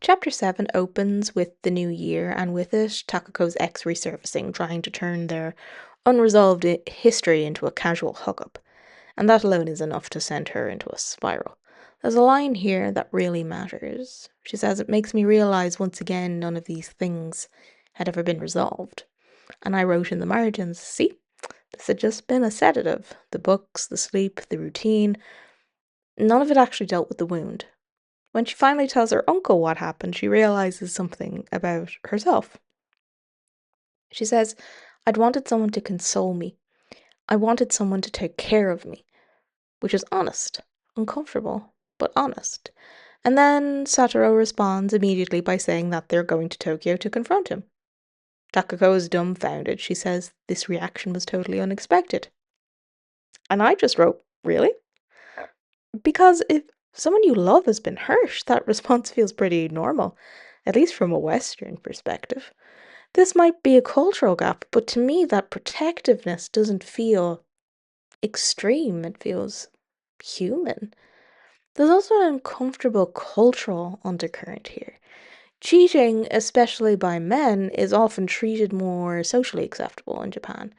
Chapter 7 opens with the new year, and with it, Takako's ex resurfacing, trying to turn their unresolved history into a casual hookup, and that alone is enough to send her into a spiral. There's a line here that really matters. She says, "It makes me realize once again none of these things had ever been resolved." And I wrote in the margins, see, this had just been a sedative. The books, the sleep, the routine, none of it actually dealt with the wound. When she finally tells her uncle what happened, she realizes something about herself. She says, "I'd wanted someone to console me. I wanted someone to take care of me," which is honest, uncomfortable, but honest. And then Satoru responds immediately by saying that they're going to Tokyo to confront him. Takako is dumbfounded. She says this reaction was totally unexpected. And I just wrote, really? Because if someone you love has been hurt, that response feels pretty normal, at least from a Western perspective. This might be a cultural gap, but to me, that protectiveness doesn't feel extreme. It feels human. There's also an uncomfortable cultural undercurrent here. Cheating, especially by men, is often treated more socially acceptable in Japan,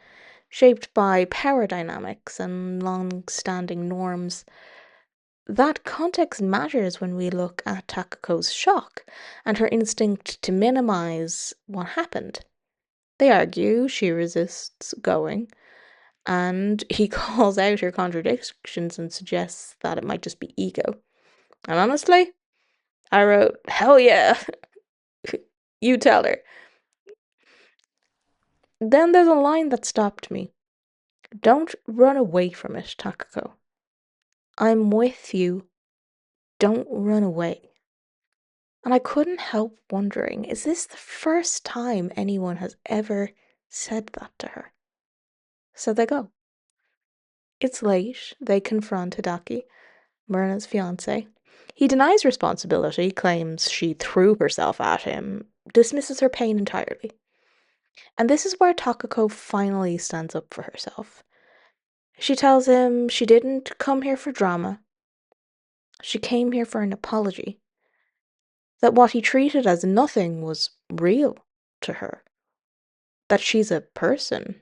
shaped by power dynamics and long-standing norms. That context matters when we look at Takako's shock and her instinct to minimize what happened. They argue, she resists going, and he calls out her contradictions and suggests that it might just be ego. And honestly, I wrote, hell yeah, you tell her. Then there's a line that stopped me. "Don't run away from it, Takako. I'm with you. Don't run away." And I couldn't help wondering, is this the first time anyone has ever said that to her? So they go. It's late. They confront Hidaki, Myrna's fiancé. He denies responsibility, claims she threw herself at him, dismisses her pain entirely. And this is where Takako finally stands up for herself. She tells him she didn't come here for drama. She came here for an apology. That what he treated as nothing was real to her. That she's a person.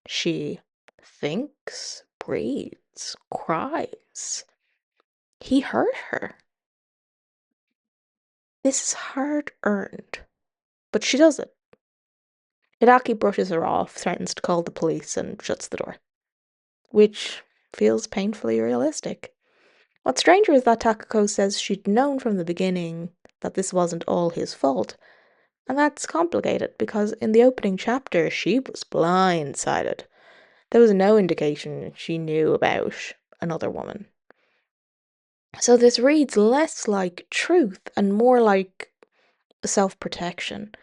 She thinks, breathes, cries. He hurt her. This is hard earned, but she does it. Hidaki brushes her off, threatens to call the police, and shuts the door. Which feels painfully realistic. What's stranger is that Takako says she'd known from the beginning that this wasn't all his fault. And that's complicated because in the opening chapter she was blindsided. There was no indication she knew about another woman. So this reads less like truth and more like self-protection,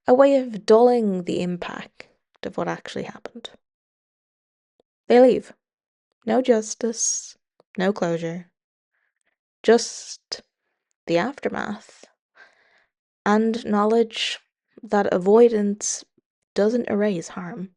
a way of dulling the impact of what actually happened. They leave. No justice, no closure, just the aftermath and knowledge that avoidance doesn't erase harm.